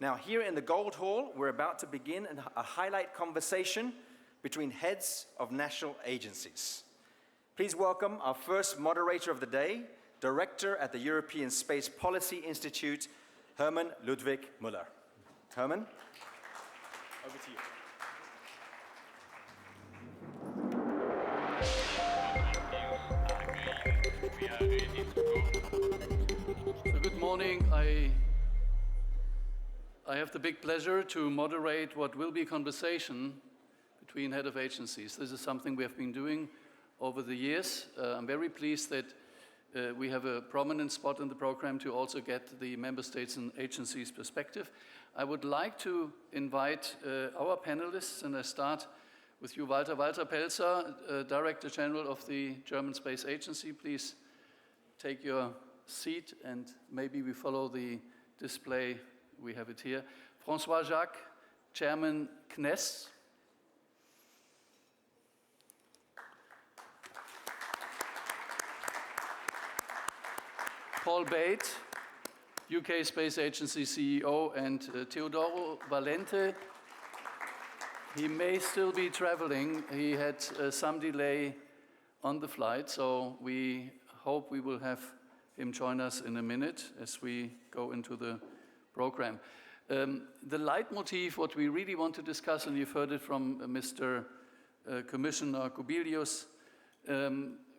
Now, here in the Gold Hall, we're about to begin a highlight conversation between heads of national agencies. Please welcome our first moderator of the day, Director at the European Space Policy Institute, Hermann Ludwig Moeller. Hermann, over to you. So good morning. I have the big pleasure to moderate what will be a conversation between head of agencies. This is something we have been doing over the years. I'm very pleased that we have a prominent spot in the program to also get the member states and agencies' perspective. I would like to invite our panelists, and I start with you, Walther. Walther Pelzer, Director General of the German Space Agency. Please take your seat and maybe we follow the display. We have it here. Francois Jacq, Chairman CNES. Paul Bate, UK Space Agency CEO, and Teodoro Valente. He may still be traveling. He had some delay on the flight, so we hope we will have him join us in a minute as we go into the program. The leitmotif, what we really want to discuss, and you've heard it from Mr. Commissioner Kubilius,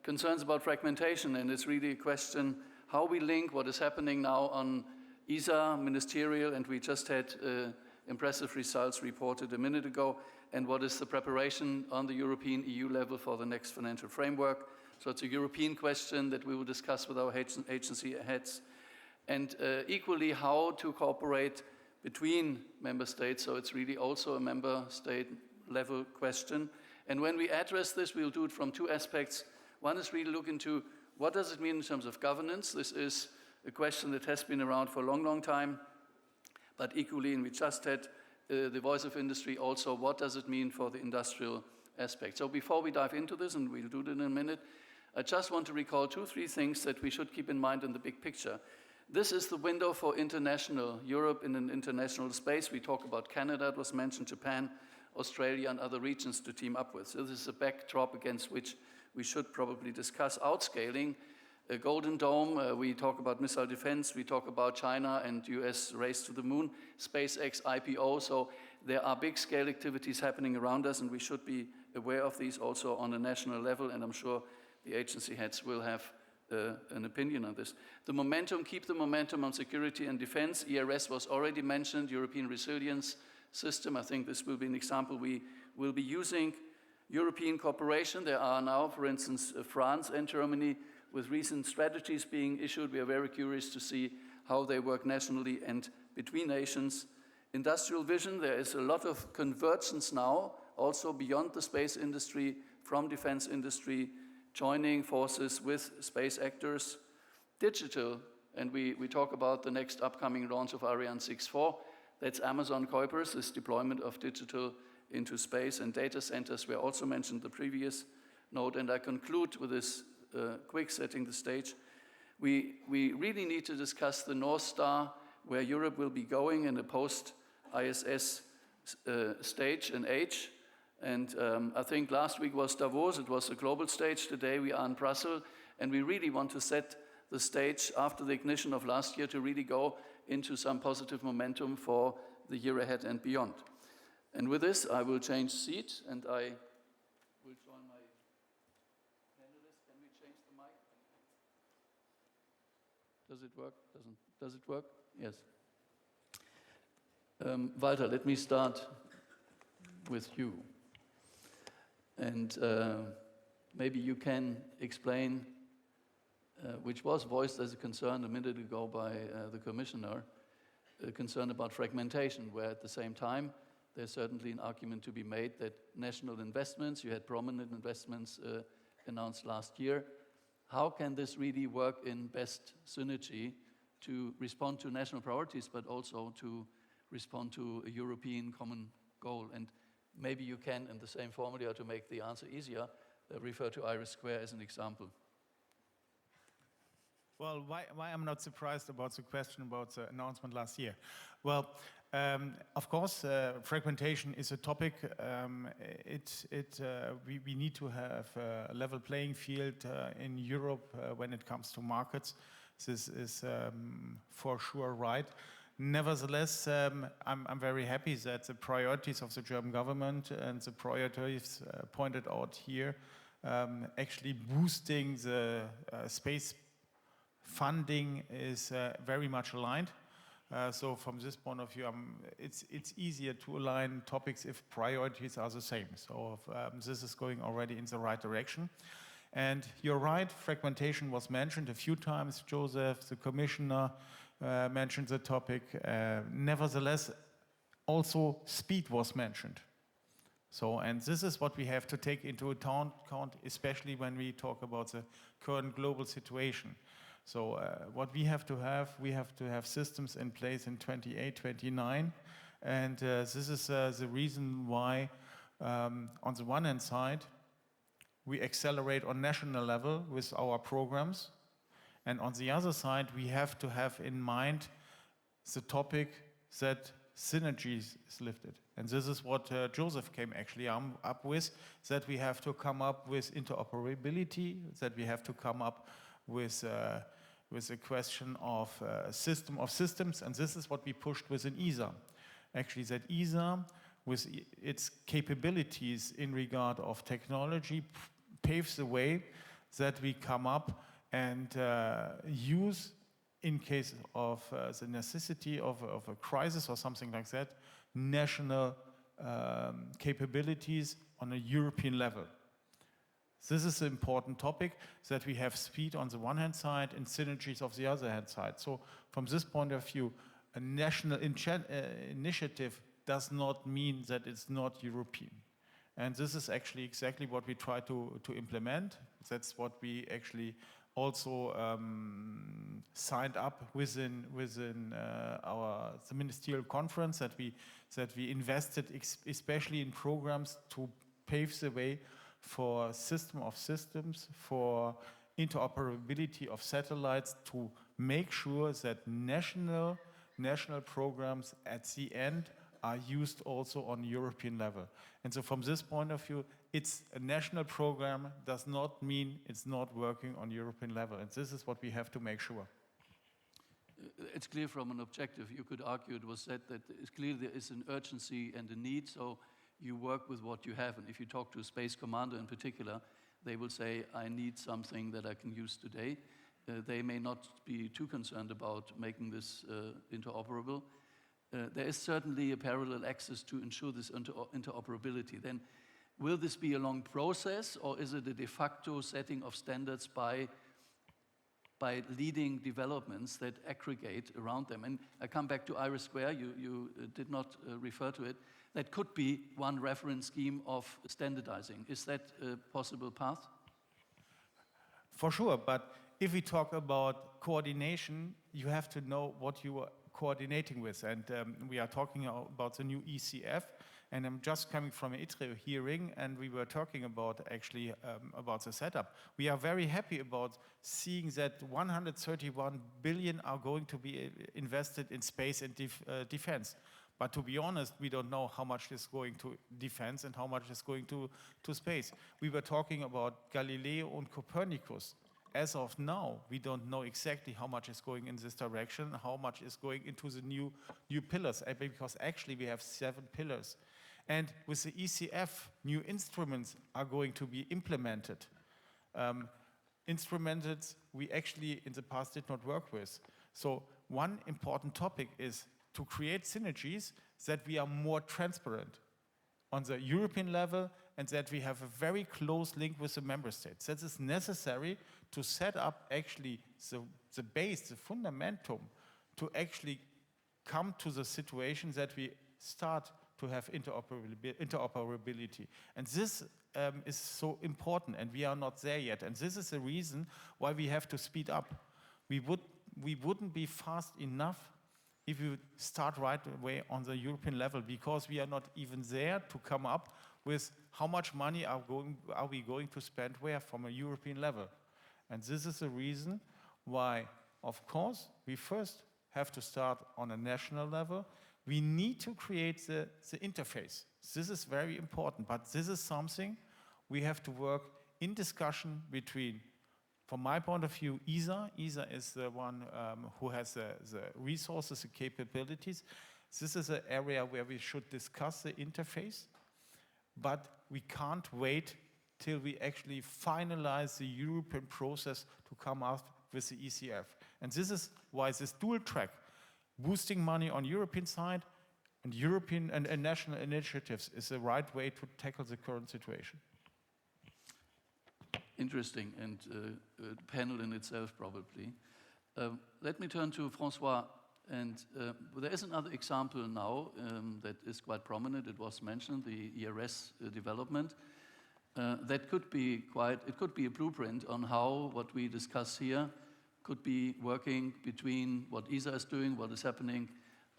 concerns about fragmentation, and it's really a question how we link what is happening now on ESA, ministerial, and we just had impressive results reported a minute ago, and what is the preparation on the European EU level for the next financial framework. So it's a European question that we will discuss with our agency heads, and equally how to cooperate between member states, so it's really also a member state level question. And when we address this, we'll do it from two aspects. One is really look into what does it mean in terms of governance. This is a question that has been around for a long, long time, but equally, and we just had the voice of industry also, what does it mean for the industrial aspect? So before we dive into this, and we'll do it in a minute, I just want to recall 2-3 things that we should keep in mind in the big picture. This is the window for international Europe in an international space. We talk about Canada, it was mentioned, Japan, Australia, and other regions to team up with. So this is a backdrop against which we should probably discuss outscaling. A Golden Dome, we talk about missile defense, we talk about China and US race to the moon, SpaceX IPO, so there are big scale activities happening around us and we should be aware of these also on a national level, and I'm sure the agency heads will have an opinion on this. The momentum, keep the momentum on security and defense. ERS was already mentioned, European Resilience System. I think this will be an example. We will be using European cooperation. There are now, for instance, France and Germany with recent strategies being issued. We are very curious to see how they work nationally and between nations. Industrial vision, there is a lot of convergence now, also beyond the space industry, from defense industry, joining forces with space actors. Digital, and we talk about the next upcoming launch of Ariane 6-4. That's Amazon Kuiper's, this deployment of digital into space, and data centers were also mentioned the previous note. And I conclude with this quick setting the stage. We really need to discuss the North Star, where Europe will be going in a post-ISS stage and age. And I think last week was Davos, it was a global stage. Today we are in Brussels, and we really want to set the stage after the ignition of last year to really go into some positive momentum for the year ahead and beyond. And with this, I will change seat, and I will join my panelists. Can we change the mic? Does it work? Does it work? Yes. Walther, let me start with you. And maybe you can explain, which was voiced as a concern a minute ago by the Commissioner, a concern about fragmentation, where at the same time, there's certainly an argument to be made that national investments, you had prominent investments announced last year, how can this really work in best synergy to respond to national priorities, but also to respond to a European common goal? And maybe you can, in the same formula to make the answer easier, refer to Iris Square as an example. Well, why I'm not surprised about the question about the announcement last year? Well, Of course, fragmentation is a topic. We need to have a level playing field in Europe when it comes to markets. This is for sure right. Nevertheless, I'm very happy that the priorities of the German government and the priorities pointed out here actually boosting the space funding is very much aligned. So from this point of view, it's easier to align topics if priorities are the same. So this is going already in the right direction. And you're right, fragmentation was mentioned a few times. Joseph, the commissioner, mentioned the topic. Nevertheless, also speed was mentioned. So, and this is what we have to take into account, especially when we talk about the current global situation. So what we have to have systems in place in 28, 29. And this is the reason why, on the one hand side, we accelerate on national level with our programs. And on the other side, we have to have in mind the topic that synergies is lifted. And this is what Joseph came actually up with, that we have to come up with interoperability, that we have to come up with a question of system of systems, and this is what we pushed within ESA. Actually, that ESA, with its capabilities in regard of technology, paves the way that we come up and use, in case of the necessity of a crisis or something like that, national capabilities on a European level. This is an important topic, that we have speed on the one hand side and synergies of the other hand side. So from this point of view, a national initiative does not mean that it's not European. And this is actually exactly what we try to implement. That's what we actually also signed up within the ministerial conference, that we invested especially in programs to pave the way for system of systems, for interoperability of satellites, to make sure that national programs at the end are used also on European level. And so from this point of view, it's a national program does not mean it's not working on European level. And this is what we have to make sure. It's clear from an objective, you could argue it was said that it's clear there is an urgency and a need, so you work with what you have. And if you talk to a space commander in particular, they will say, I need something that I can use today. They may not be too concerned about making this interoperable. There is certainly a parallel access to ensure this interoperability. Then will this be a long process, or is it a de facto setting of standards by leading developments that aggregate around them? And I come back to Iris Square, you did not refer to it. That could be one reference scheme of standardizing. Is that a possible path? For sure, but if we talk about coordination, you have to know what you are coordinating with. And we are talking about the new ECF, and I'm just coming from an ITRE hearing, and we were talking about actually about the setup. We are very happy about seeing that 131 billion are going to be invested in space and defense. But to be honest, we don't know how much is going to defense and how much is going to space. We were talking about Galileo and Copernicus. As of now, we don't know exactly how much is going in this direction, how much is going into the new pillars, because actually we have 7 pillars. And with the ECF, new instruments are going to be implemented. Instruments we actually in the past did not work with. So one important topic is to create synergies, that we are more transparent on the European level, and that we have a very close link with the member states. That is necessary to set up actually the base, the fundamentum, to actually come to the situation that we start to have interoperability. And this is so important, and we are not there yet. And this is the reason why we have to speed up. We wouldn't be fast enough if you start right away on the European level, because we are not even there to come up with how much money are we going to spend where from a European level. And this is the reason why, of course, we first have to start on a national level. we need to create the interface. This is very important, but this is something we have to work in discussion between, from my point of view, ESA. ESA is the one who has the resources, the capabilities. This is an area where we should discuss the interface, but we can't wait till we actually finalize the European process to come up with the ECF. And this is why this dual track, boosting money on European side and European and national initiatives, is the right way to tackle the current situation. Interesting, and a panel in itself, probably. Let me turn to Francois, and there is another example now that is quite prominent. It was mentioned, the ERS development. That could be it could be a blueprint on how what we discuss here could be working between what ESA is doing, what is happening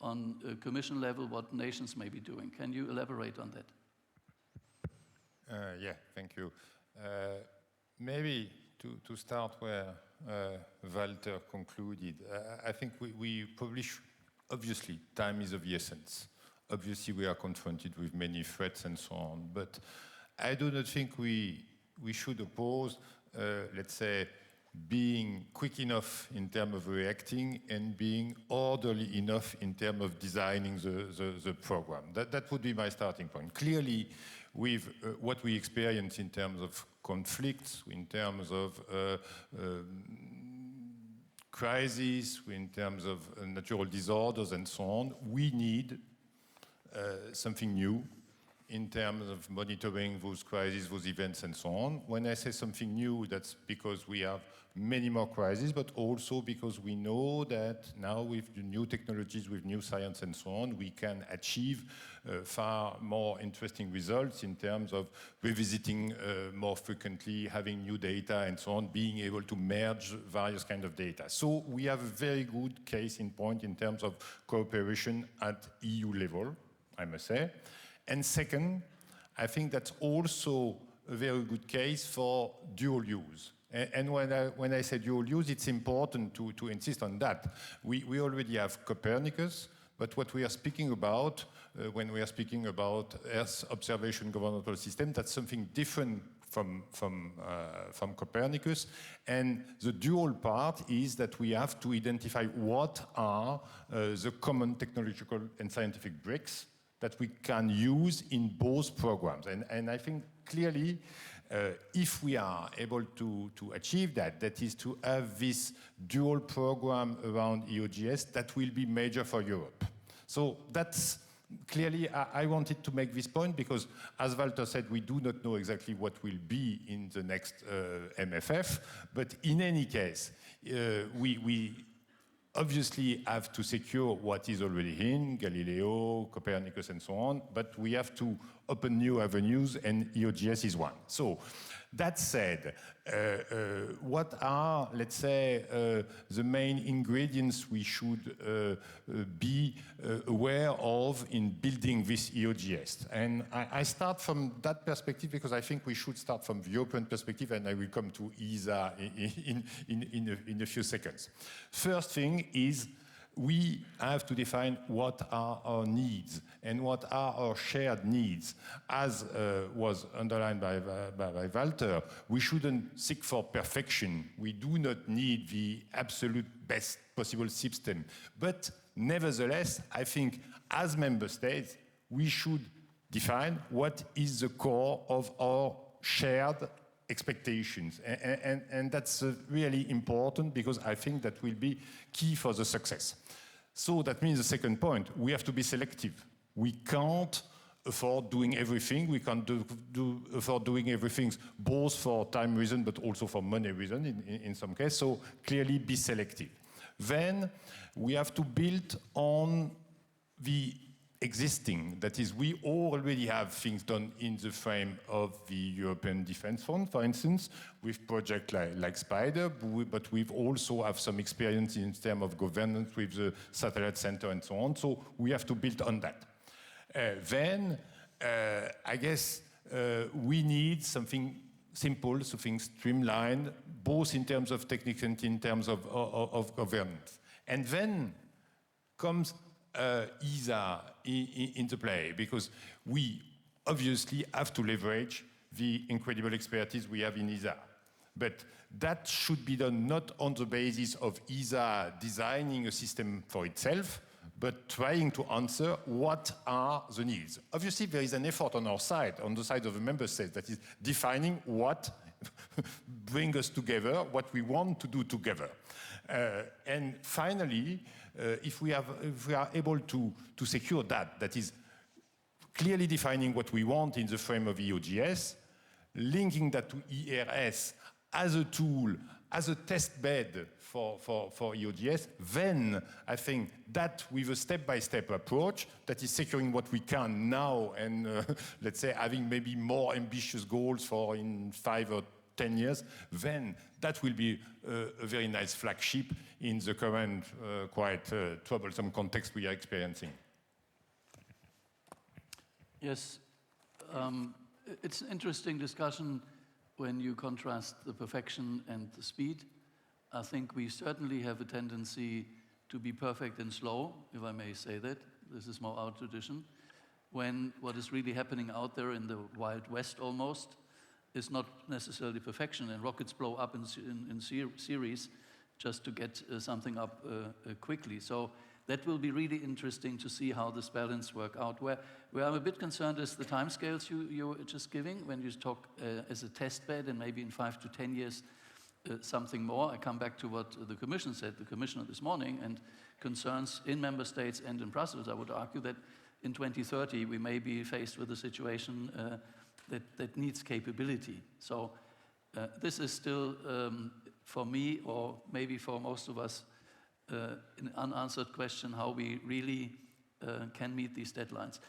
on a commission level, what nations may be doing. Can you elaborate on that? Yeah, thank you. Maybe to start where Walther concluded, I think we probably obviously, time is of the essence. Obviously, we are confronted with many threats and so on, but I do not think we should oppose, let's say, being quick enough in terms of reacting and being orderly enough in terms of designing the program. That would be my starting point. Clearly, with what we experience in terms of conflicts, in terms of crises, in terms of natural disorders and so on, we need something new in terms of monitoring those crises, those events, and so on. When I say something new, that's because we have many more crises, but also because we know that now with the new technologies, with new science and so on, we can achieve far more interesting results in terms of revisiting more frequently, having new data and so on, being able to merge various kinds of data. So we have a very good case in point in terms of cooperation at EU level, I must say. And second, I think that's also a very good case for dual use. And when I say dual use, it's important to insist on that. We already have Copernicus, but what we are speaking about, when we are speaking about Earth observation governmental system, that's something different from Copernicus. And the dual part is that we have to identify what are the common technological and scientific bricks that we can use in both programs. And I think clearly, if we are able to achieve that, that is to have this dual program around EOGS, that will be major for Europe. So that's clearly, I wanted to make this point because, as Walther said, we do not know exactly what will be in the next MFF, but in any case, we obviously have to secure what is already in, Galileo, Copernicus, and so on, but we have to open new avenues, and EOGS is one. So, that said, what are, let's say, the main ingredients we should be aware of in building this EOGS? And I start from that perspective because I think we should start from the European perspective, and I will come to ESA in a few seconds. First thing is, we have to define what are our needs and what are our shared needs. As was underlined by Walther, we shouldn't seek for perfection. We do not need the absolute best possible system. But nevertheless, I think as member states, we should define what is the core of our shared expectations. And that's really important because I think that will be key for the success. So that means the second point, we have to be selective. We can't afford doing everything. We can't afford doing everything both for time reason but also for money reason in some cases. So clearly be selective. Then we have to build on the existing. That is, we already have things done in the frame of the European Defence Fund, for instance, with projects like Spider, but we also have some experience in terms of governance with the Satellite Center and so on. So we have to build on that. Then, I guess, we need something simple, something streamlined, both in terms of technique and in terms of governance. And then comes ESA in the play, because we obviously have to leverage the incredible expertise we have in ESA. But that should be done not on the basis of ESA designing a system for itself, but trying to answer what are the needs. Obviously, there is an effort on our side, on the side of the member states, that is defining what brings us together, what we want to do together. And finally, if we are able to secure that is clearly defining what we want in the frame of EOGS, linking that to ERS as a tool, as a test bed for EOGS, then I think that with a step-by-step approach that is securing what we can now and let's say having maybe more ambitious goals for in 5 or 10 years, then that will be a very nice flagship in the current quite troublesome context we are experiencing. Yes, it's an interesting discussion when you contrast the perfection and the speed. I think we certainly have a tendency to be perfect and slow, if I may say that. This is more our tradition. When what is really happening out there in the Wild West almost is not necessarily perfection, and rockets blow up in series just to get something up quickly. So that will be really interesting to see how this balance work out. Where I'm a bit concerned is the timescales you were just giving when you talk as a test bed and maybe in 5 to 10 years something more. I come back to what the Commission said, the Commissioner this morning, and concerns in member states and in Brussels. I would argue that in 2030 we may be faced with a situation that needs capability. So this is still, for me, or maybe for most of us, an unanswered question how we really can meet these deadlines.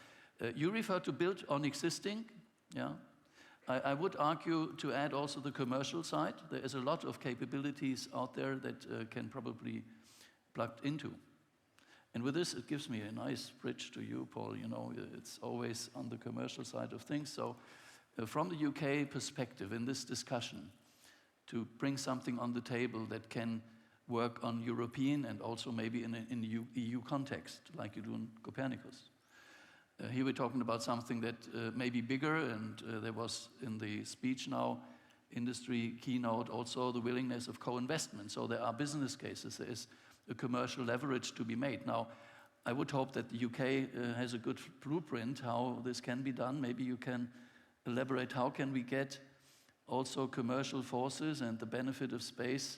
You refer to build on existing, yeah? I would argue to add also the commercial side. There is a lot of capabilities out there that can probably be plugged into. And with this, it gives me a nice bridge to you, Paul. You know, it's always on the commercial side of things. So from the UK perspective in this discussion, to bring something on the table that can work on European and also maybe in EU context, like you do in Copernicus. Here we're talking about something that may be bigger, and there was in the speech now, industry keynote, also the willingness of co-investment. So there are business cases, there is a commercial leverage to be made. Now, I would hope that the UK has a good blueprint how this can be done. Maybe you can elaborate how can we get also commercial forces and the benefit of space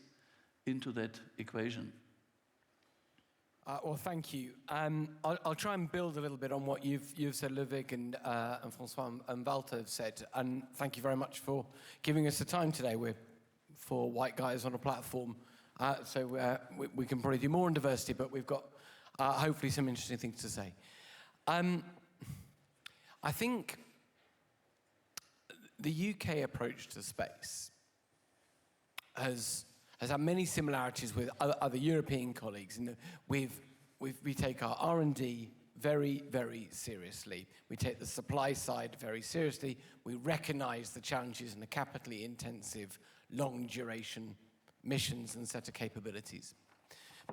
into that equation. Well, thank you. I'll try and build a little bit on what you've said, Ludwig and Francois and Walther have said. And thank you very much for giving us the time today. We're 4 white guys on a platform, so we can probably do more in diversity, but we've got hopefully some interesting things to say. I think the UK approach to space has had many similarities with other European colleagues. And we take our R&D very, very seriously. We take the supply side very seriously. We recognize the challenges in the capitally intensive, long duration missions and set of capabilities.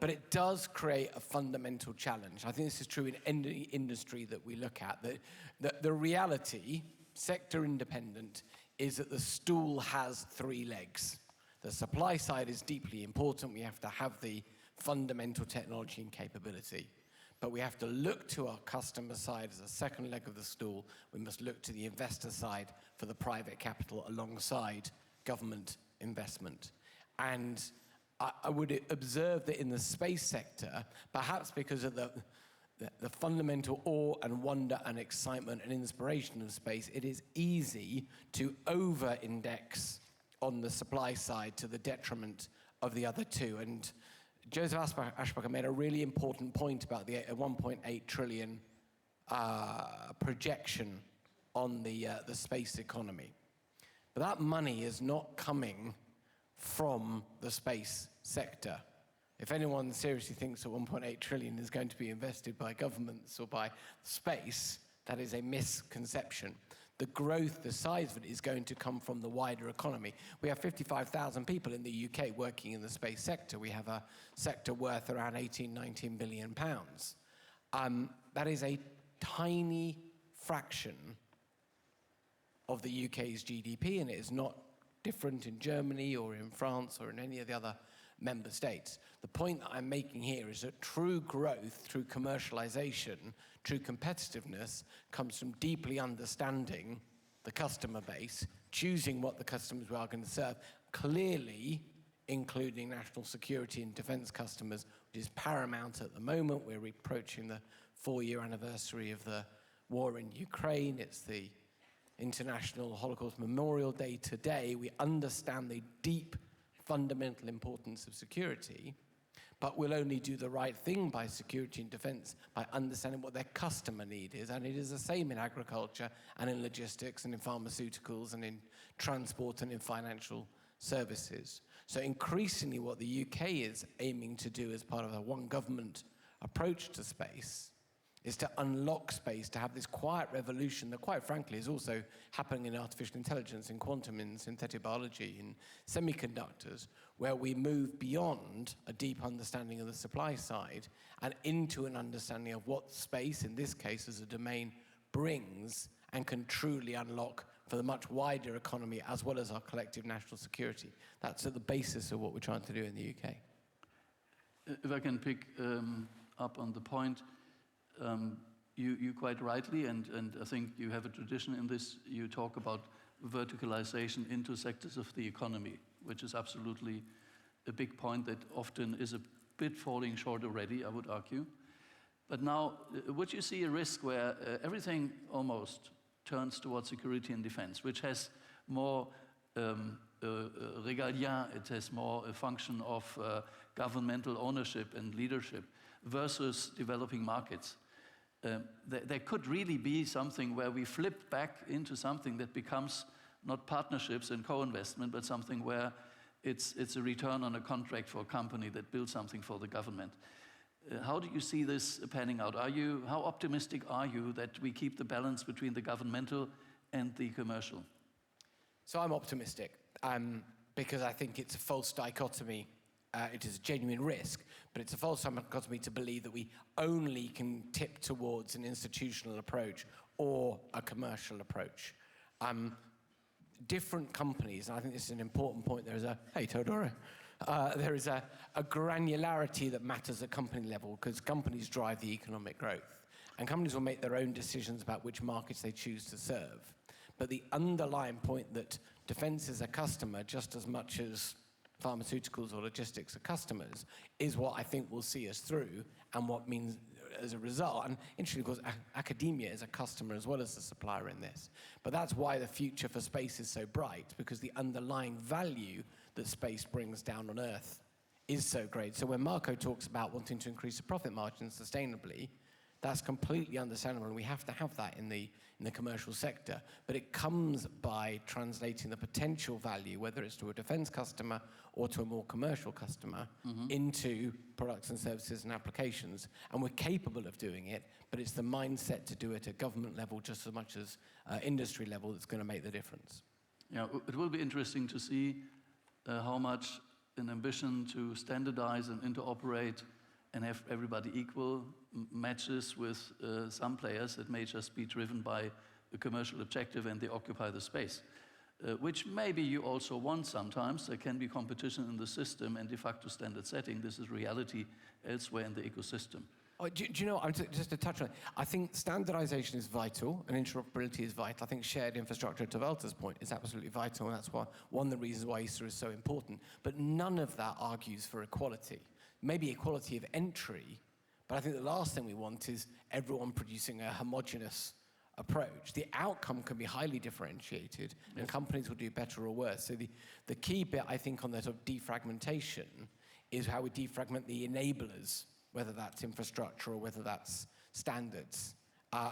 But it does create a fundamental challenge. I think this is true in any industry that we look at. That the reality, sector independent, is that the stool has 3 legs. The supply side is deeply important. We have to have the fundamental technology and capability. But we have to look to our customer side as a second leg of the stool. We must look to the investor side for the private capital alongside government investment. And I would observe that in the space sector, perhaps because of the fundamental awe and wonder and excitement and inspiration of space, it is easy to over-index on the supply side to the detriment of the other 2. And Joseph Aschbacher made a really important point about the 1.8 trillion projection on the space economy. But that money is not coming from the space sector. If anyone seriously thinks that 1.8 trillion is going to be invested by governments or by space, that is a misconception. The growth, the size of it, is going to come from the wider economy. We have 55,000 people in the UK working in the space sector. We have a sector worth around 18, 19 billion pounds. That is a tiny fraction of the UK's GDP, and it is not different in Germany or in France or in any of the other member states. The point that I'm making here is that true growth through commercialization, true competitiveness, comes from deeply understanding the customer base, choosing what the customers we are going to serve, clearly including national security and defense customers, which is paramount at the moment. We're approaching the 4-year anniversary of the war in Ukraine. It's the International Holocaust Memorial Day today. We understand the deep fundamental importance of security, but we'll only do the right thing by security and defense by understanding what their customer need is. And it is the same in agriculture and in logistics and in pharmaceuticals and in transport and in financial services. So increasingly what the UK is aiming to do as part of a one government approach to space is to unlock space, to have this quiet revolution that, quite frankly, is also happening in artificial intelligence, in quantum, in synthetic biology, in semiconductors, where we move beyond a deep understanding of the supply side and into an understanding of what space, in this case as a domain, brings and can truly unlock for the much wider economy as well as our collective national security. That's at the basis of what we're trying to do in the UK. If I can pick up on the point, you quite rightly, and I think you have a tradition in this, you talk about verticalization into sectors of the economy, which is absolutely a big point that often is a bit falling short already, I would argue. But now, would you see a risk where everything almost turns towards security and defense, which has more regalia, it has more a function of governmental ownership and leadership versus developing markets? There could really be something where we flip back into something that becomes not partnerships and co-investment, but something where it's a return on a contract for a company that builds something for the government. How do you see this panning out? How optimistic are you that we keep the balance between the governmental and the commercial? So I'm optimistic because I think it's a false dichotomy. It is a genuine risk, but it's a false dichotomy to believe that we only can tip towards an institutional approach or a commercial approach. Different companies, and I think this is an important point, hey Teodoro, there is a granularity that matters at company level because companies drive the economic growth. And companies will make their own decisions about which markets they choose to serve. But the underlying point that defense is a customer just as much as pharmaceuticals or logistics are customers is what I think will see us through and what means as a result. And interestingly, of course, academia is a customer as well as the supplier in this. But that's why the future for space is so bright, because the underlying value that space brings down on Earth is so great. So when Marco talks about wanting to increase the profit margin sustainably, that's completely understandable, and we have to have that in the commercial sector. But it comes by translating the potential value, whether it's to a defense customer or to a more commercial customer, into products and services and applications. And we're capable of doing it, but it's the mindset to do it at government level just as much as industry level that's going to make the difference. Yeah, it will be interesting to see how much an ambition to standardize and interoperate and have everybody equal matches with some players that may just be driven by a commercial objective and they occupy the space, which maybe you also want sometimes. There can be competition in the system and de facto standard setting. This is reality elsewhere in the ecosystem. Oh, do you know, just to touch on it, I think standardization is vital and interoperability is vital. I think shared infrastructure, to Walter's point, is absolutely vital, and that's why one of the reasons why ESA is so important. But none of that argues for equality. Maybe equality of entry, but I think the last thing we want is everyone producing a homogeneous approach. The outcome can be highly differentiated, and companies will do better or worse. So the key bit, I think, on the sort of defragmentation is how we defragment the enablers, whether that's infrastructure or whether that's standards,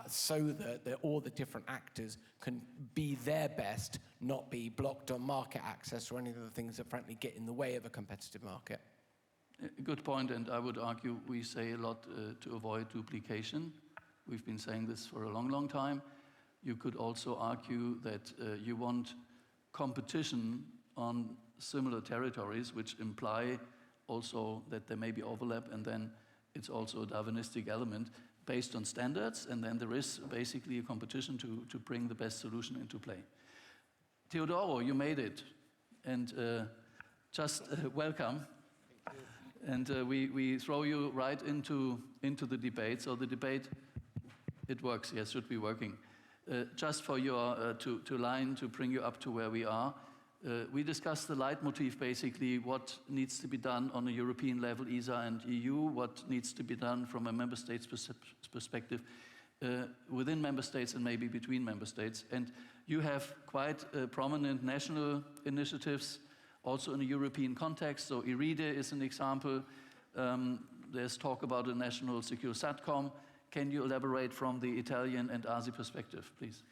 so that all the different actors can be their best, not be blocked on market access or any of the things that frankly get in the way of a competitive market. Good point, and I would argue we say a lot to avoid duplication. We've been saying this for a long, long time. You could also argue that you want competition on similar territories, which imply also that there may be overlap, and then it's also a Darwinistic element. based on standards, and then there is basically a competition to bring the best solution into play. Teodoro, you made it, and just welcome. And we throw you right into the debate. So the debate, it works, yes, should be working. Just for your, to bring you up to where we are, we discussed the leitmotif, basically, what needs to be done on a European level, ESA and EU, what needs to be done from a member states perspective, within member states and maybe between member states. And you have quite prominent national initiatives, also in a European context. So IRIDE is an example. There's talk about a national secure SATCOM. Can you elaborate from the Italian and ASI perspective, please?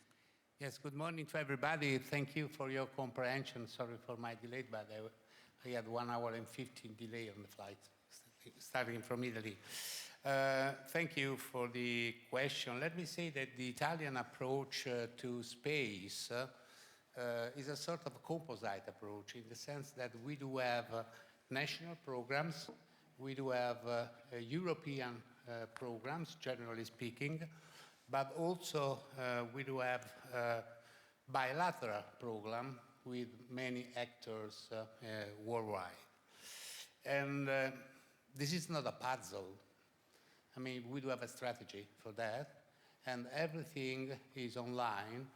Yes, good morning to everybody. Thank you for your comprehension. Sorry for my delay, but I had 1 hour and 15 delay on the flight, starting from Italy. Thank you for the question. Let me say that the Italian approach to space is a sort of composite approach, in the sense that we do have national programs, we do have European programs, generally speaking, but also we do have bilateral program with many actors worldwide. And this is not a puzzle. I mean, we do have a strategy for that, and everything is online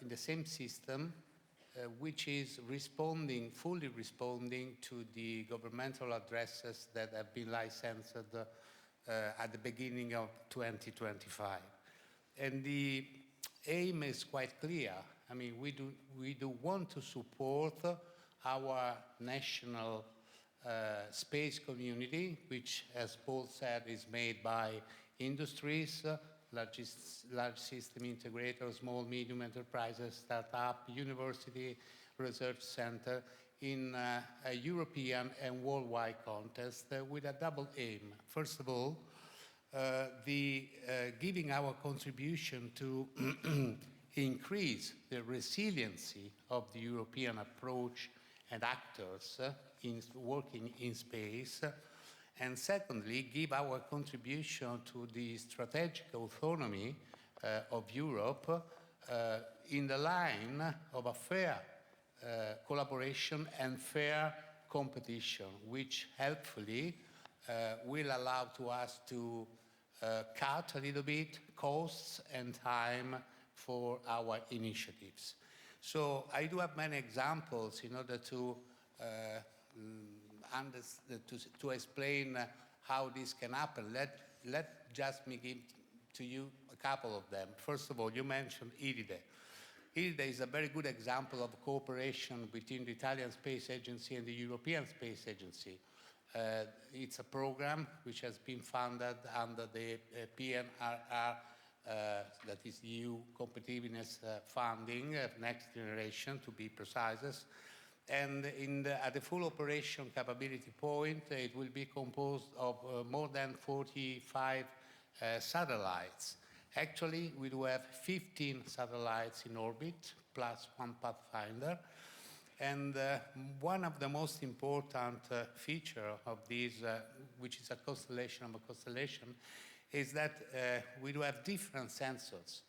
in the same system, which is fully responding to the governmental addresses that have been licensed at the beginning of 2025. And the aim is quite clear. I mean, we do want to support our national space community, which, as Paul said, is made by industries, large system integrators, small, medium enterprises, startup, university, research center, in a European and worldwide context with a double aim. First of all, giving our contribution to increase the resiliency of the European approach and actors in working in space, and secondly, give our contribution to the strategic autonomy of Europe in the line of a fair collaboration and fair competition, which helpfully will allow to us to cut a little bit costs and time for our initiatives. So I do have many examples in order to explain how this can happen. Let just me give to you a couple of them. First of all, you mentioned IRIDE. IRIDE is a very good example of cooperation between the Italian Space Agency and the European Space Agency. It's a program which has been funded under the PNRR, that is EU competitiveness funding, next generation to be precise. And at the full operation capability point, it will be composed of more than 45 satellites. Actually, we do have 15 satellites in orbit, plus one pathfinder. And one of the most important feature of this, which is a constellation of a constellation, is that we do have different sensors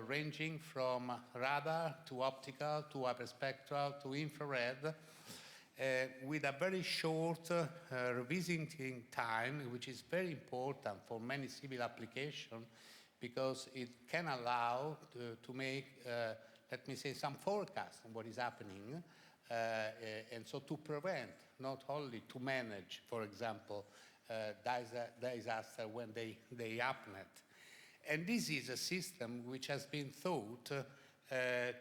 ranging from radar to optical to hyperspectral to infrared, with a very short revisiting time, which is very important for many civil applications, because it can allow to make, let me say, some forecast on what is happening, and so to prevent, not only to manage, for example, disaster when they happen. And this is a system which has been thought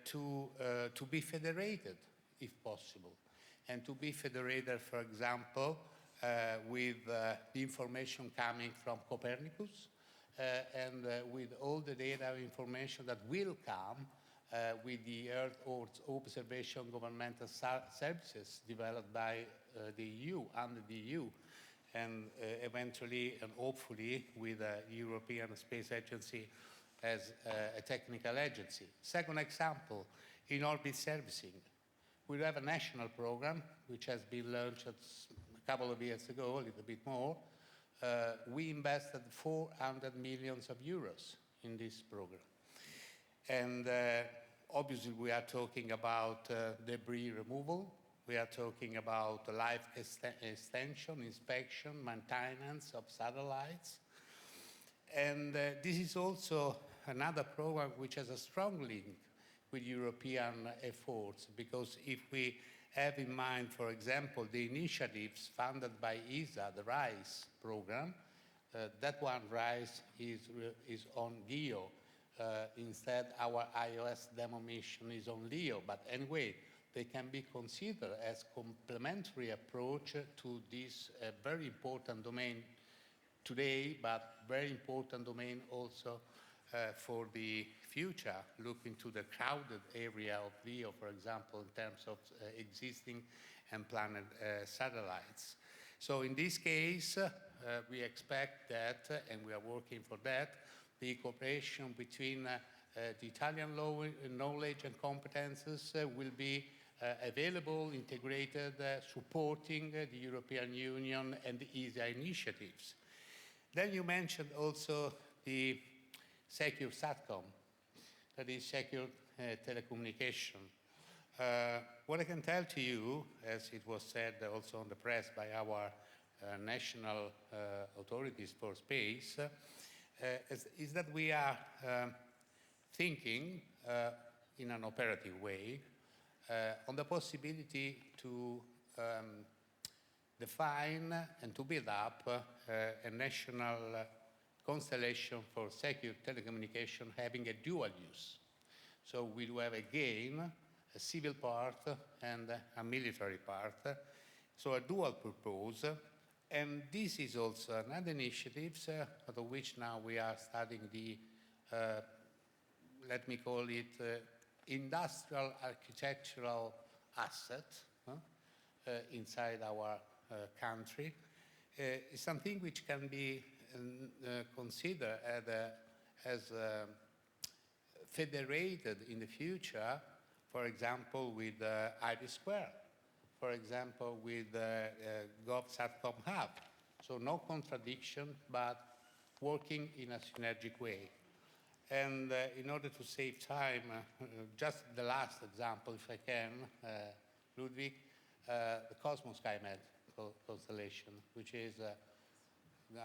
to be federated, if possible, and to be federated, for example, with the information coming from Copernicus, and with all the data information that will come with the Earth observation governmental services developed by the EU, under the EU, and eventually and hopefully with the European Space Agency as a technical agency. Second example, in orbit servicing. We have a national program which has been launched a couple of years ago, a little bit more, we invested 400 millions of euros in this program. And obviously we are talking about debris removal, we are talking about life extension, inspection, maintenance of satellites. And this is also another program which has a strong link with European efforts, because if we have in mind, for example, the initiatives funded by ESA, the RISE program, that one, RISE, is on GEO. Instead, our IOS demo mission is on LEO. But anyway, they can be considered as complementary approach to this very important domain today, but very important domain also for the future, looking to the crowded area of LEO, for example, in terms of existing and planned satellites. So in this case, we expect that, and we are working for that, the cooperation between the Italian knowledge and competences will be available, integrated, supporting the European Union and the ESA initiatives. Then you mentioned also the secure SATCOM, that is secure telecommunication. What I can tell to you, as it was said also on the press by our national authorities for space, is that we are thinking in an operative way on the possibility to define and to build up a national constellation for secure telecommunication having a dual use. So we do have again a civil part and a military part, so a dual purpose. And this is also another initiative out of which now we are studying the, let me call it, industrial architectural asset inside our country. It's something which can be considered as federated in the future, for example, with IRIS Square, for example, with GovSatcom Hub. So no contradiction, but working in a synergic way. And in order to save time, just the last example, if I can, Ludwig, the Cosmos SkyMed constellation, which is,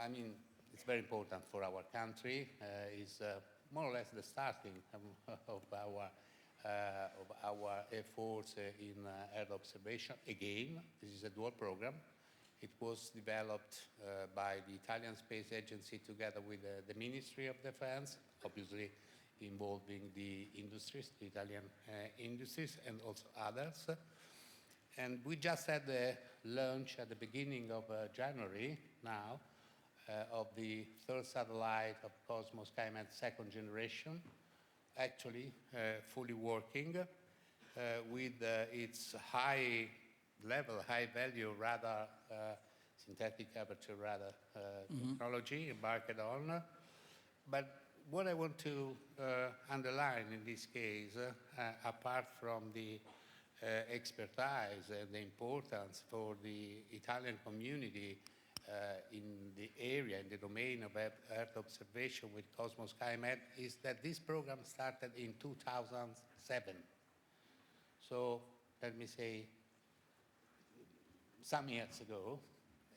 I mean, it's very important for our country, is more or less the starting of our efforts in Earth observation. Again, this is a dual program. It was developed by the Italian Space Agency together with the Ministry of Defense, obviously involving the industries, the Italian industries, and also others. And we just had the launch at the beginning of January now of the third satellite of Cosmos SkyMed second generation, actually fully working with its high level, high value radar, synthetic aperture radar technology embarked on. But what I want to underline in this case, apart from the expertise and the importance for the Italian community in the area, in the domain of Earth observation with Cosmos SkyMed, is that this program started in 2007. So let me say, some years ago,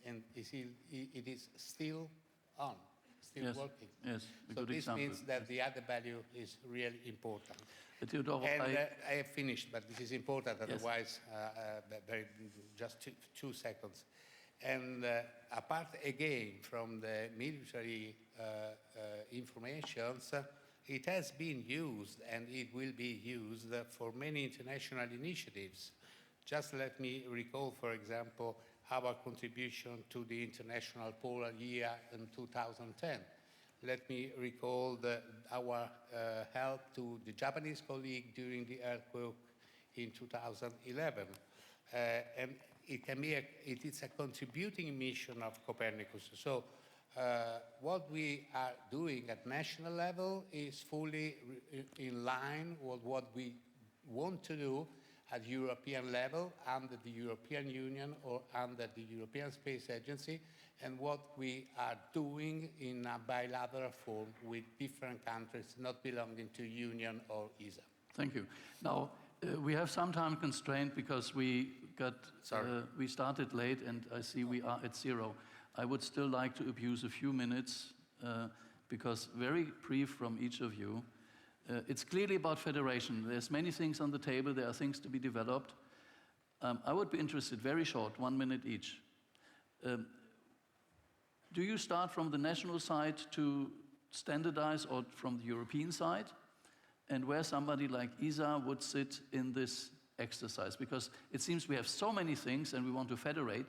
and it is still on, still working. Yes, so this means that the added value is really important. Teodoro, And I have finished, but this is important, otherwise, just two seconds. And apart again from the military informations, it has been used and it will be used for many international initiatives. Just let me recall, for example, our contribution to the International Polar Year in 2010. Let me recall our help to the Japanese colleague during the earthquake in 2011. And it is a contributing mission of Copernicus. So what we are doing at national level is fully in line with what we want to do at European level, under the European Union or under the European Space Agency, and what we are doing in a bilateral form with different countries not belonging to Union or ESA. Thank you. Now, we have some time constraint because we started late and I see we are at 0. I would still like to abuse a few minutes because very brief from each of you. It's clearly about federation. There's many things on the table. There are things to be developed. I would be interested, very short, 1 minute each. Do you start from the national side to standardize or from the European side? And where somebody like ESA would sit in this exercise? Because it seems we have so many things and we want to federate,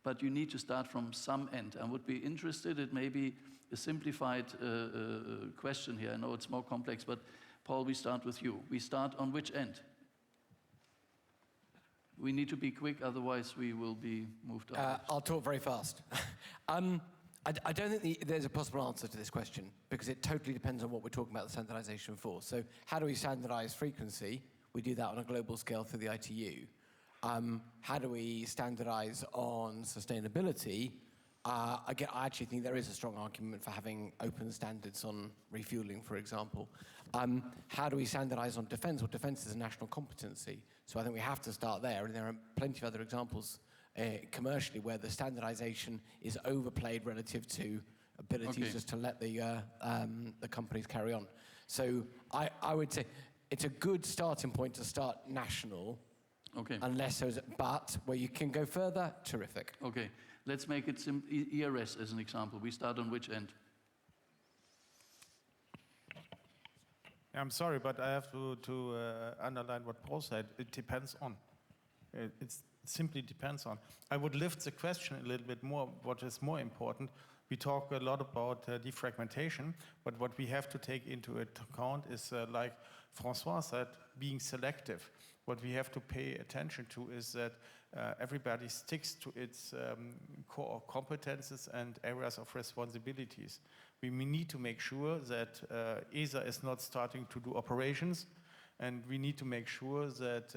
but you need to start from some end. I would be interested, it may be a simplified question here. I know it's more complex, but Paul, we start with you. We start on which end? We need to be quick, otherwise we will be moved on. I'll talk very fast. I don't think there's a possible answer to this question because it totally depends on what we're talking about the standardization for. So how do we standardize frequency? We do that on a global scale through the ITU. How do we standardize on sustainability? I actually think there is a strong argument for having open standards on refueling, for example. How do we standardize on defense? Well, defense is a national competency. So I think we have to start there. And there are plenty of other examples commercially where the standardization is overplayed relative to abilities just to let the companies carry on. So I would say it's a good starting point to start national, unless there's, but where you can go further, terrific. Okay, let's make it ERS as an example. We start on which end? I'm sorry, but I have to underline what Paul said. It depends on. It simply depends on. I would lift the question a little bit more, what is more important. We talk a lot about defragmentation, but what we have to take into account is, like Francois said, being selective. What we have to pay attention to is that everybody sticks to its core competences and areas of responsibilities. We need to make sure that ESA is not starting to do operations, and we need to make sure that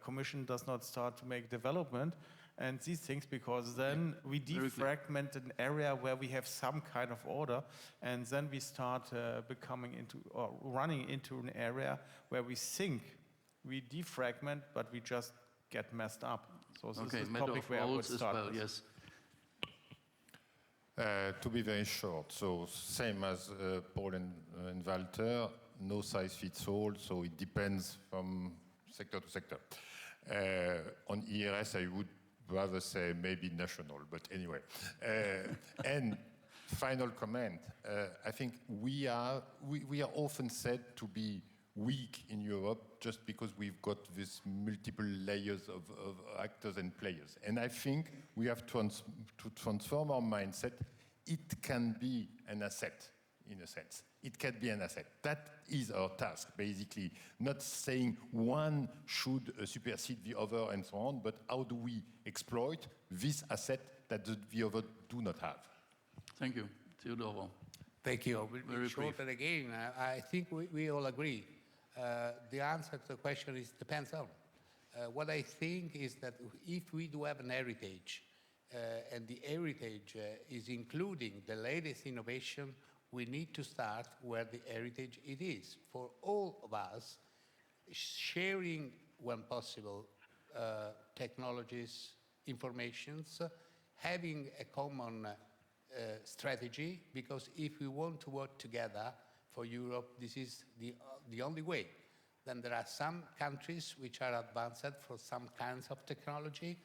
Commission does not start to make development and these things, because then we defragment an area where we have some kind of order, and then we start becoming into or running into an area where we think we defragment, but we just get messed up. So this is a topic where I would start with. Yes. To be very short, so same as Paul and Walther, no size fits all, so it depends from sector to sector. On ERS, I would rather say maybe national, but anyway. And final comment, I think we are often said to be weak in Europe just because we've got these multiple layers of actors and players. And I think we have to transform our mindset. It can be an asset, in a sense. It can be an asset. That is our task, basically. Not saying one should supersede the other and so on, but how do we exploit this asset that the other do not have? Thank you. Teodoro. Thank you. Very short, and again, I think we all agree. The answer to the question is depends on. What I think is that if we do have an heritage, and the heritage is including the latest innovation, we need to start where the heritage it is. For all of us, sharing, when possible, technologies, informations, having a common strategy, because if we want to work together for Europe, this is the only way. Then there are some countries which are advanced for some kinds of technology.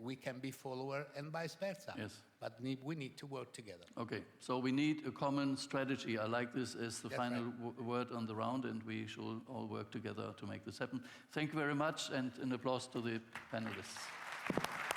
We can be follower and vice versa. Yes. But we need to work together. Okay, so we need a common strategy. I like this as the final word on the round, and we should all work together to make this happen. Thank you very much, and an applause to the panelists.